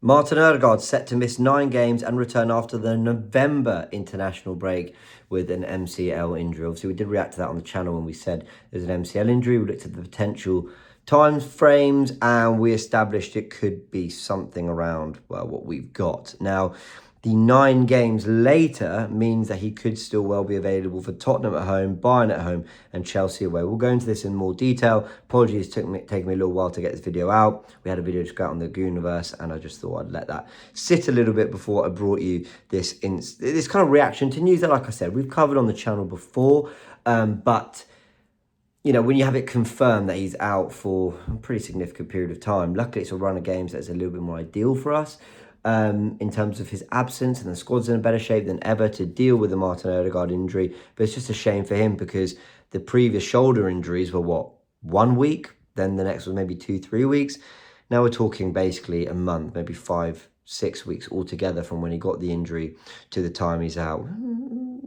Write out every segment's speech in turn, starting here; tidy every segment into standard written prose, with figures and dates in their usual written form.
Martin Ødegaard set to miss 9 games and return after the November international break with an MCL injury. Obviously, we did react to that on the channel when we said there's an MCL injury. We looked at the potential time frames and we established it could be something around, well, what we've got. Now, the 9 games later means that he could still well be available for Tottenham at home, Bayern at home, and Chelsea away. We'll go into this in more detail. Apologies, it's taken me a little while to get this video out. We had a video to go out on the Goonerverse, and I just thought I'd let that sit a little bit before I brought you this kind of reaction to news that, like I said, we've covered on the channel before, but you know, when you have it confirmed that he's out for a pretty significant period of time, luckily it's a run of games that's a little bit more ideal for us. In terms of his absence, and the squad's in a better shape than ever to deal with the Martin Ødegaard injury. But it's just a shame for him because the previous shoulder injuries were, what, 1 week? Then the next was maybe 2-3 weeks. Now we're talking basically a month, maybe 5-6 weeks altogether from when he got the injury to the time he's out.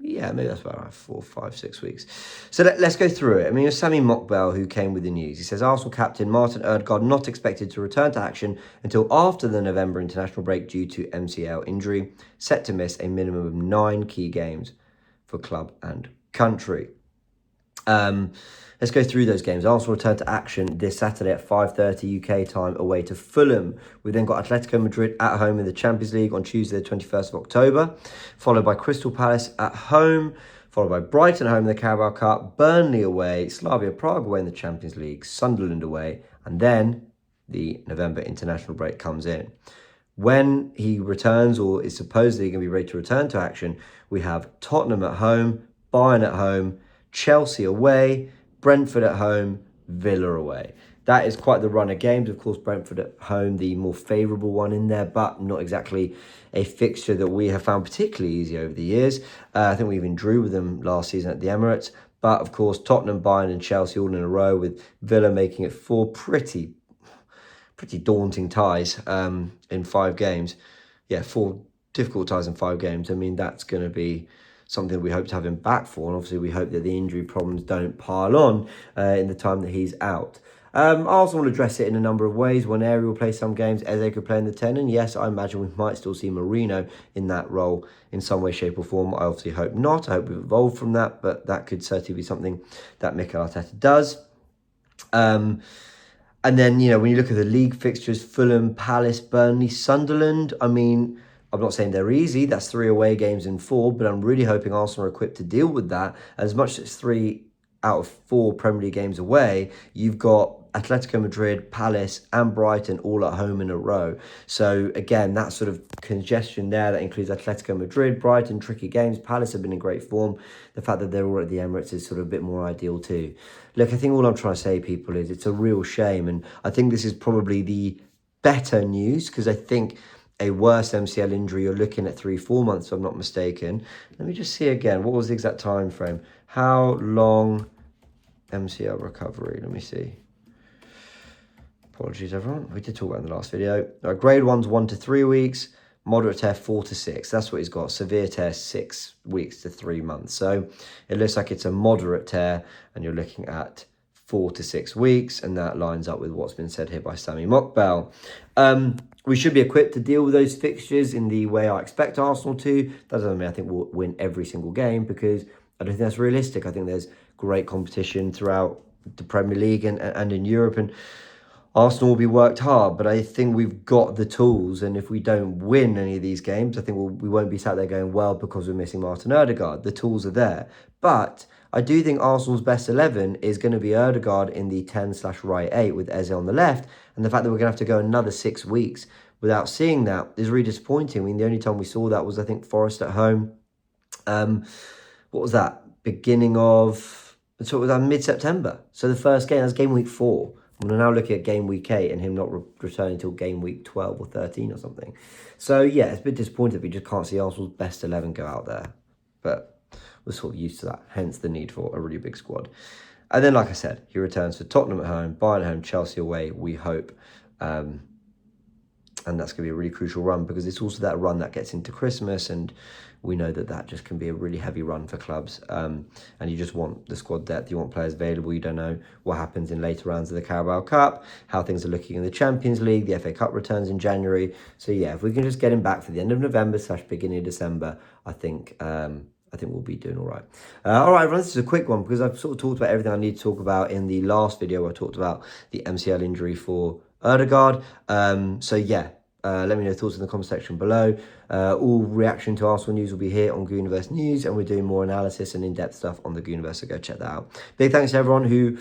Yeah, maybe that's about 4, 5, 6 weeks. So let's go through it. I mean, it was Sami Mokbel who came with the news. He says, Arsenal captain Martin Ødegaard not expected to return to action until after the November international break due to MCL injury, set to miss a minimum of 9 key games for club and country. Let's go through those games. Arsenal return to action this Saturday at 5:30 UK time away to Fulham. We then got Atletico Madrid at home in the Champions League on Tuesday the 21st of October, followed by Crystal Palace at home, followed by Brighton at home in the Carabao Cup, Burnley away, Slavia Prague away in the Champions League, Sunderland away, and then the November international break comes in. When he returns, or is supposedly going to be ready to return to action, we have Tottenham at home, Bayern at home, Chelsea away, Brentford at home, Villa away. That is quite the run of games. Of course, Brentford at home, the more favourable one in there, but not exactly a fixture that we have found particularly easy over the years. I think we even drew with them last season at the Emirates. But of course, Tottenham, Bayern and Chelsea all in a row, with Villa making it 4 pretty daunting ties in 5 games. Yeah, 4 difficult ties in 5 games. I mean, that's going to be something we hope to have him back for, and obviously we hope that the injury problems don't pile on in the time that he's out. Arsenal will address it in a number of ways. Waneri will play some games, Eze could play in the 10, and yes, I imagine we might still see Marino in that role in some way, shape or form. I obviously hope not. I hope we've evolved from that, but that could certainly be something that Mikel Arteta does. And then, you know, when you look at the league fixtures, Fulham, Palace, Burnley, Sunderland, I mean, I'm not saying they're easy. That's 3 away games in 4, but I'm really hoping Arsenal are equipped to deal with that. As much as 3 out of 4 Premier League games away, you've got Atletico Madrid, Palace and Brighton all at home in a row. So again, that sort of congestion there, that includes Atletico Madrid, Brighton, tricky games. Palace have been in great form. The fact that they're all at the Emirates is sort of a bit more ideal too. Look, I think all I'm trying to say, people, is it's a real shame. And I think this is probably the better news, because I think a worse MCL injury, you're looking at 3-4 months, if I'm not mistaken. Let me just see again. What was the exact time frame? How long MCL recovery? Let me see. Apologies, everyone. We did talk about it in the last video. Grade 1's 1 to 3 weeks. Moderate tear 4 to 6. That's what he's got. Severe tear 6 weeks to 3 months. So it looks like it's a moderate tear, and you're looking at 4 to 6 weeks, and that lines up with what's been said here by Sami Mokbel. We should be equipped to deal with those fixtures in the way I expect Arsenal to. That doesn't mean I think we'll win every single game, because I don't think that's realistic. I think there's great competition throughout the Premier League and in Europe, and Arsenal will be worked hard, but I think we've got the tools, and if we don't win any of these games, I think we won't be sat there going, well, because we're missing Martin Ødegaard. The tools are there. But I do think Arsenal's best 11 is going to be Ødegaard in the 10/right 8 with Eze on the left, and the fact that we're going to have to go another 6 weeks without seeing that is really disappointing. I mean, the only time we saw that was, I think, Forest at home. What was that? Beginning of, so it was mid-September. So the first game, that's game week 4. We're now looking at game week 8 and him not returning until game week 12 or 13 or something. So yeah, it's a bit disappointing. We just can't see Arsenal's best 11 go out there. But we're sort of used to that, hence the need for a really big squad. And then, like I said, he returns for Tottenham at home, Bayern at home, Chelsea away, we hope. And that's going to be a really crucial run, because it's also that run that gets into Christmas, and we know that that just can be a really heavy run for clubs. And you just want the squad depth, you want players available. You don't know what happens in later rounds of the Carabao Cup, how things are looking in the Champions League, the FA Cup returns in January. So yeah, if we can just get him back for the end of November / beginning of December, I think we'll be doing all right. All right, everyone, this is a quick one because I've sort of talked about everything I need to talk about in the last video where I talked about the MCL injury for Ødegaard. So yeah, let me know your thoughts in the comment section below. All reaction to Arsenal news will be here on Goonerverse News, and we're doing more analysis and in-depth stuff on the Goonerverse, so go check that out. Big thanks to everyone who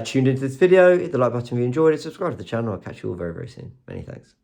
tuned into this video. Hit the like button if you enjoyed it. Subscribe to the channel. I'll catch you all very, very soon. Many thanks.